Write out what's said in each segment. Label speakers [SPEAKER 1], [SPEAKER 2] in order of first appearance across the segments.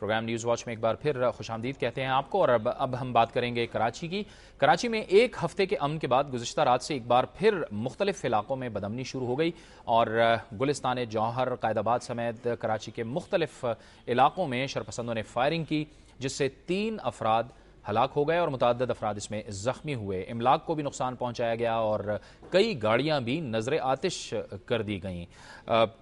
[SPEAKER 1] Programme news watch में एक बार फिर खुशामदीद कहते हैं आपको। और अब हम बात करेंगे कराची की। कराची में एक हफ्ते के अमन के बाद गुज़िश्ता रात से एक बार फिर मुख्तलिफ इलाकों में बदअमनी शुरू हो गई और गुलिस्तान जौहर, कायदाबाद समेत कराची के मुख्तलिफ इलाकों में शरपसंदों ने फायरिंग की, जिससे 3 अफराद हलाक हो गए और मुतअद्दिद अफराद इसमें जख्मी हुए। इमलाक को भी नुकसान पहुंचाया गया और कई गाड़ियां भी नजर आतिश कर दी गईं।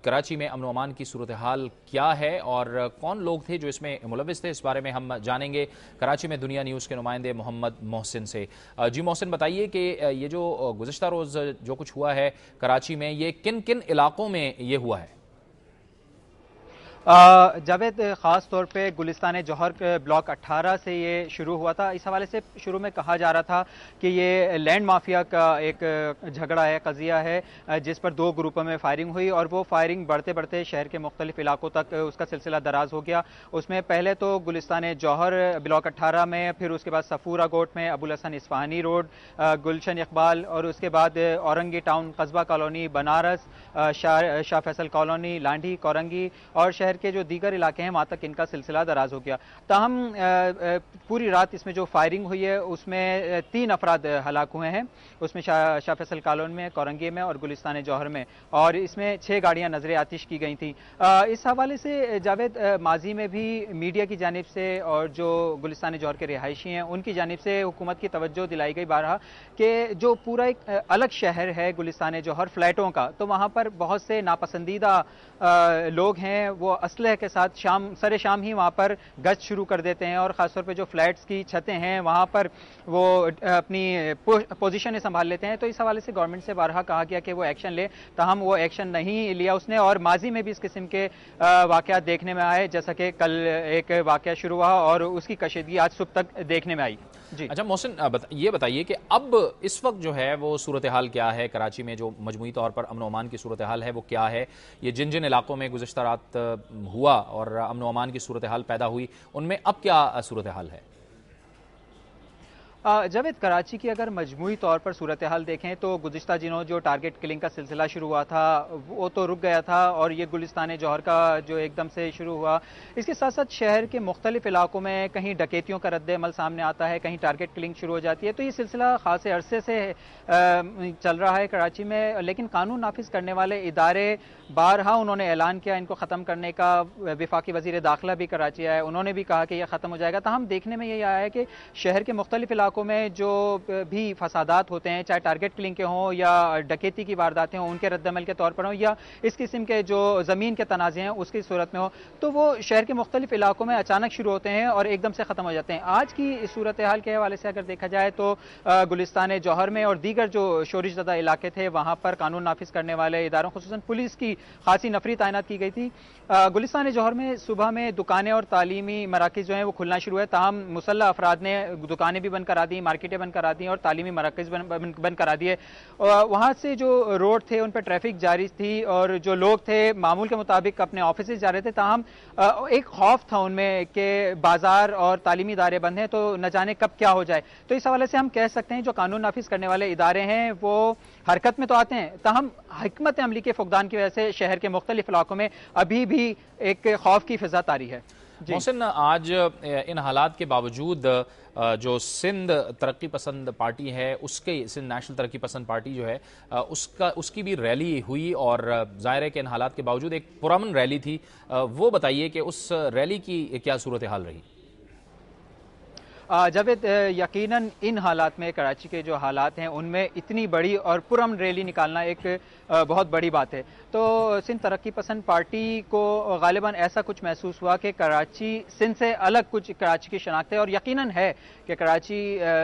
[SPEAKER 1] कराची में अमन व अमान की सूरत हाल क्या है और कौन लोग थे जो इसमें मुलविस थे, इस बारे में हम जानेंगे कराची में दुनिया न्यूज़ के नुमाइंदे मोहम्मद मोहसिन से। जी मोहसिन, बताइए कि ये जो गुज़िश्ता रोज़ जो कुछ हुआ है कराची में, ये किन किन इलाकों में ये हुआ है?
[SPEAKER 2] जावेद, ख़ास तौर पे गुलिस्तान जौहर ब्लॉक 18 से ये शुरू हुआ था। इस हवाले से शुरू में कहा जा रहा था कि ये लैंड माफिया का एक झगड़ा है, कज़िया है, जिस पर 2 ग्रुपों में फायरिंग हुई और वो फायरिंग बढ़ते बढ़ते शहर के मुख्तलिफ इलाकों तक उसका सिलसिला दराज हो गया। उसमें पहले तो गुलिस्तान जौहर ब्लॉक 18 में, फिर उसके बाद सफूरा गोट में, अबुल हसन इस्फहानी रोड, गुलशन इकबाल, और उसके बाद औरंगी टाउन, कस्बा कॉलोनी, बनारस, शाह फैसल कॉलोनी, लांडी, कोरंगी और शहर के जो दीगर इलाके हैं वहां तक इनका सिलसिला दराज हो गया। ताहम पूरी रात इसमें जो फायरिंग हुई है उसमें 3 अफराद हलाक हुए हैं, उसमें शाह फैसल कॉलोनी में, कोरंगी में और गुलिस्तान जौहर में, और इसमें 6 गाड़ियां नजर आतिश की गई थी। इस हवाले से जावेद, माजी में भी मीडिया की जानिब से और जो गुलिस्तान जौहर के रिहायशी हैं उनकी जानिब से हुकूमत की तवज्जो दिलाई गई बारहा कि जो पूरा एक अलग शहर है गुलिस्तान जौहर फ्लैटों का, तो वहां पर बहुत से नापसंदीदा लोग हैं, वो असलह के साथ सरे शाम ही वहां पर गश्त शुरू कर देते हैं और खासतौर पे जो फ्लैट्स की छतें हैं वहां पर वो अपनी पोजीशन संभाल लेते हैं। तो इस हवाले से गवर्नमेंट से बारहा कहा गया कि वो एक्शन ले, ताहम वो एक्शन नहीं लिया उसने, और माजी में भी इस किस्म के वाकयात देखने में आए, जैसा कि कल एक वाकया शुरू हुआ और उसकी कशीदगी आज सुबह तक देखने में आई। जी
[SPEAKER 1] अच्छा मोहसिन, ये बताइए कि अब इस वक्त जो है वो सूरत हाल क्या है कराची में, जो मजमूई तौर पर अमन व अमान की सूरत हाल है वो क्या है? ये जिन जिन इलाकों में गुज़िश्ता रात हुआ और अमन व अमान की सूरत हाल पैदा हुई, उनमें अब क्या सूरत हाल है?
[SPEAKER 2] जावेद, कराची की अगर मजमूई तौर पर सूरत हाल देखें तो गुज़िश्ता दिनों जो टारगेट किलिंग का सिलसिला शुरू हुआ था वो तो रुक गया था, और ये गुलिस्तान जौहर का जो एकदम से शुरू हुआ, इसके साथ साथ शहर के मुख्तलिफ इलाकों में कहीं डकैतियों का रद्द-ए-अमल सामने आता है, कहीं टारगेट किलिंग शुरू हो जाती है। तो ये सिलसिला खासे अरसे से चल रहा है कराची में, लेकिन कानून नाफिज करने वाले इदारे बारहा उन्होंने ऐलान किया इनको ख़त्म करने का। वफाकी वज़ीर दाखिला भी कराची आए, उन्होंने भी कहा कि यह ख़त्म हो जाएगा। ताहम देखने में यही आया है कि शहर के मुख्तलिफ इलाकों में जो भी फसादात होते हैं, चाहे टारगेट किलिंग के हों या डकैती की वारदातें हों, उनके रद्दमल के तौर पर हों, या इस किस्म के जो ज़मीन के तनाज़े हैं उसकी सूरत में हो, तो वो शहर के मुख्तलिफ इलाकों में अचानक शुरू होते हैं और एकदम से ख़त्म हो जाते हैं। आज की इस सूरत हाल के हवाले से अगर देखा जाए तो गुलिस्तान जौहर में और दीगर जो शोरिशज़दा इलाके थे वहाँ पर कानून नाफिज करने वाले इदारों, खुसूसन पुलिस की खासी नफरी तैनात की गई थी। गुलिस्तान जौहर में सुबह में दुकानें और तालीमी मराकज़ जो हैं वो खुलना शुरू है, ताहम मुसल्लह अफराद ने दुकानें भी बंद करा दी, मार्केटें बंद करा दी और तालीमी मराकज़ बंद करा दिए। वहाँ से जो रोड थे उन पर ट्रैफिक जारी थी और जो लोग थे मामूल के मुताबिक अपने ऑफिस जा रहे थे, ताहम एक खौफ था उनमें कि बाजार और तालीमी इदारे बंद हैं तो न जाने कब क्या हो जाए। तो इस हवाले से हम कह सकते हैं जो कानून नाफिज करने वाले इदारे हैं वो हरकत में तो आते हैं, ताहम हिकमत अमली के फुकदान की वजह से शहर के मुख्तलिफ इलाकों में अभी भी एक खौफ की फिजा तारी है।
[SPEAKER 1] मोहसिन, आज इन हालात के बावजूद जो सिंध तरक्की पसंद पार्टी है, उसके सिंध नेशनल तरक्की पसंद पार्टी जो है उसकी भी रैली हुई और ज़ाहिर है कि इन हालात के बावजूद एक पुरअमन रैली थी। वो बताइए कि उस रैली की क्या सूरत हाल रही?
[SPEAKER 2] जावेद, यकीनन इन हालात में कराची के जो हालात हैं उनमें इतनी बड़ी और पुरअमन रैली निकालना एक बहुत बड़ी बात है। तो सिंध तरक्की पसंद पार्टी को गालिबन ऐसा कुछ महसूस हुआ कि कराची सिंध से अलग कुछ कराची की शनाख्त है, और यकीनन है कि कराची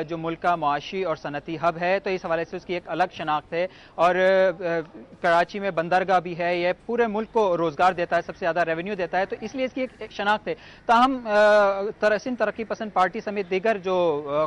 [SPEAKER 2] जो मुल्क का मुआशी और सनती हब है तो इस हवाले से उसकी एक अलग शनाख्त है, और कराची में बंदरगाह भी है, यह पूरे मुल्क को रोज़गार देता है, सबसे ज़्यादा रेवेन्यू देता है, तो इसलिए इसकी एक शनाख्त है। ताहम सिंध तरक्की पसंद पार्टी समेत दीगर जो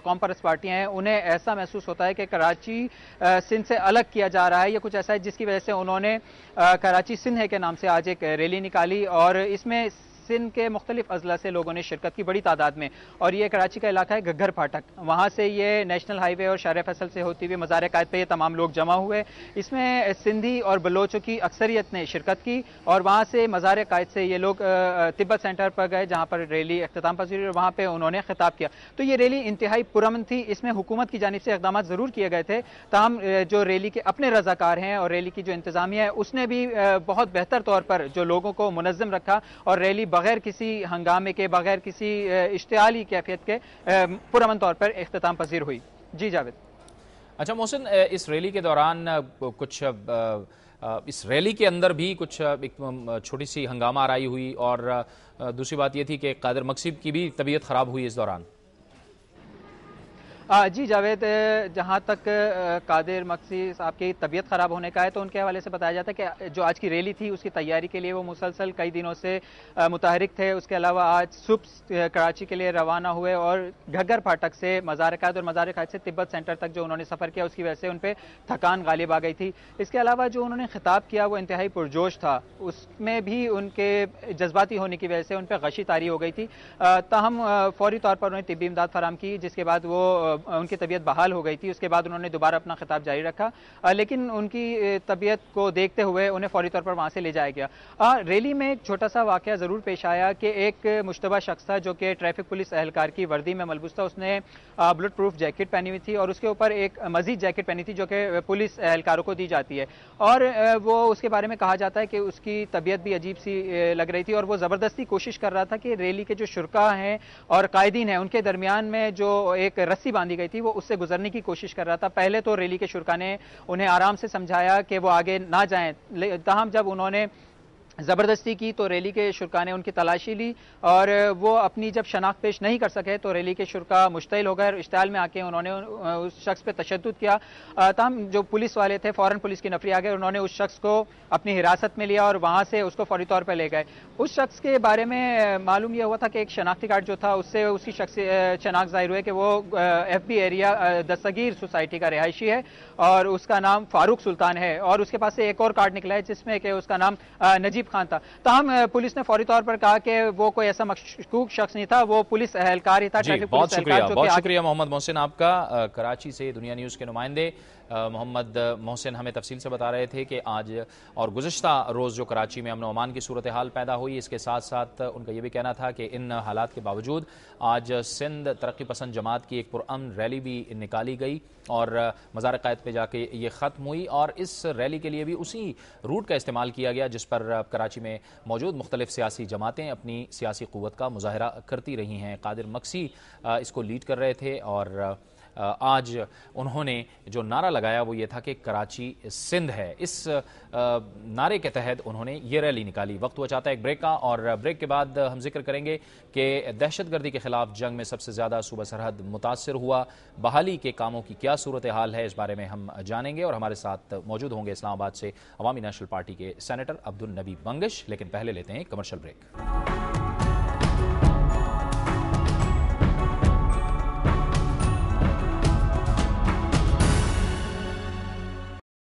[SPEAKER 2] कौम परस्त पार्टियां हैं उन्हें ऐसा महसूस होता है कि कराची सिंध से अलग किया जा रहा है, या कुछ ऐसा है जिसकी वजह से उन्होंने कराची सिंध है के नाम से आज एक रैली निकाली, और इसमें सिंध के मुख्तलिफ अजला से लोगों ने शिरकत की बड़ी तादाद में। और ये कराची का इलाका है घग्गर फाटक, वहाँ से ये नेशनल हाईवे और शार फैसल से होती हुई मज़ार कायद पे ये तमाम लोग जमा हुए। इसमें सिंधी और बलोचों की अक्सरियत ने शिरकत की और वहाँ से मज़ार कायद से ये लोग तिब्बत सेंटर पर गए जहाँ पर रैली अख्ताम पजीर, वहाँ पर उन्होंने खिताब किया। तो ये रैली इंतहाई पुरअमन थी, इसमें हुकूमत की जानिब से इक़दाम ज़रूर किए गए थे, ताहम जो रैली के अपने रज़ाकार हैं और रैली की जो इंतज़ामिया है उसने भी बहुत बेहतर तौर पर जो लोगों को मुनज़्ज़म रखा और रैली बगैर किसी हंगामे के, बगैर किसी इश्तियाली कैफियत के पुरअमन तौर पर इख्तिताम पजीर हुई। जी जावेद।
[SPEAKER 1] अच्छा मोहसिन, इस रैली के दौरान कुछ इस रैली के अंदर भी कुछ एक छोटी सी हंगामा आराई हुई और दूसरी बात यह थी कि कादिर मकसीद की भी तबीयत ख़राब हुई इस दौरान।
[SPEAKER 2] जी जावेद, जहाँ तक कादिर मक्सी साहब की तबीयत ख़राब होने का है तो उनके हवाले से बताया जाता है कि जो आज की रैली थी उसकी तैयारी के लिए वो मुसलसल कई दिनों से मुतहरिक थे। उसके अलावा आज सुबह कराची के लिए रवाना हुए और घग्गर फाटक से मज़ार कायद और मज़ार कायद से तिब्बत सेंटर तक जो उन्होंने सफ़र किया उसकी वजह से उन पर थकान गालिब आ गई थी। इसके अलावा जो उन्होंने खिताब किया वो इंतहाई पुरजोश था, उसमें भी उनके जज्बाती होने की वजह से उन पर गशी तारी हो गई थी। ताहम फौरी तौर पर उन्हें तिब्बी इमदाद फराम की, जिसके बाद वो उनकी तबीयत बहाल हो गई थी। उसके बाद उन्होंने दोबारा अपना खिताब जारी रखा, लेकिन उनकी तबीयत को देखते हुए उन्हें फौरी तौर पर वहाँ से ले जाया गया। रैली में एक छोटा सा वाकया ज़रूर पेश आया कि एक मुश्तबा शख्स था जो कि ट्रैफिक पुलिस एहलकार की वर्दी में मलबूस था। उसने बुलेट प्रूफ जैकेट पहनी हुई थी और उसके ऊपर एक मजीद जैकेट पहनी थी जो कि पुलिस एहलकारों को दी जाती है। और वो उसके बारे में कहा जाता है कि उसकी तबीयत भी अजीब सी लग रही थी और वो ज़बरदस्ती कोशिश कर रहा था कि रैली के जो शुरका हैं और कायदीन हैं उनके दरमियान में जो एक रस्सी बांधी गई थी वो उससे गुजरने की कोशिश कर रहा था। पहले तो रैली के शुरका ने उन्हें आराम से समझाया कि वो आगे ना जाएं, ताहम जब उन्होंने ज़बरदस्ती की तो रैली के शुरका ने उनकी तलाशी ली और वो अपनी जब शनाख्त पेश नहीं कर सके तो रैली के शुरका मुश्तइल हो गए। इश्तियाल में आके उन्होंने उस शख्स पे तशद्दुद किया। तमाम जो पुलिस वाले थे फ़ौरन पुलिस की नफरी आ गए, उन्होंने उस शख्स को अपनी हिरासत में लिया और वहाँ से उसको फौरी तौर पर ले गए। उस शख्स के बारे में मालूम यह हुआ था कि एक शनाख्ती कार्ड जो था उससे उसकी शनाख्त ज़ाहिर हुई कि वो FB एरिया दस्तगीर सोसाइटी का रिहायशी है और उसका नाम फारूक सुल्तान है और उसके पास से एक और कार्ड निकला है जिसमें कि उसका नाम नजीब खान था। ताहम पुलिस ने फौरी तौर पर कहा कि वो कोई ऐसा मशकूक शख्स नहीं था, वो पुलिस एहलकार ही था।
[SPEAKER 1] बहुत शुक्रिया मोहम्मद मोहसिन आपका। कराची से दुनिया न्यूज़ के नुमाइंदे मोहम्मद मोहसिन हमें तफसील से बता रहे थे कि आज और गुज़श्ता रोज़ जो कराची में अमन व अमान की सूरत हाल पैदा हुई, इसके साथ साथ उनका यह भी कहना था कि इन हालात के बावजूद आज सिंध तरक्की पसंद जमात की एक पुरअमन रैली भी निकाली गई और मज़ार कायद पे जाके ये ख़त्म हुई और इस रैली के लिए भी उसी रूट का इस्तेमाल किया गया जिस पर कराची में मौजूद मुख्तलिफ सियासी जमातें अपनी सियासी क़ुव्वत का मुज़ाहरा करती रही हैं। कादिर मक्सी इसको लीड कर रहे थे और आज उन्होंने जो नारा लगाया वो ये था कि कराची सिंध है। इस नारे के तहत उन्होंने ये रैली निकाली। वक्त हुआ चाहता है एक ब्रेक का और ब्रेक के बाद हम जिक्र करेंगे कि दहशतगर्दी के खिलाफ जंग में सबसे ज़्यादा सूबा सरहद मुतासर हुआ, बहाली के कामों की क्या सूरत हाल है, इस बारे में हम जानेंगे और हमारे साथ मौजूद होंगे इस्लामाबाद से अवामी नेशनल पार्टी के सेनेटर अब्दुल नबी बंगश। लेकिन पहले लेते हैं कमर्शियल ब्रेक।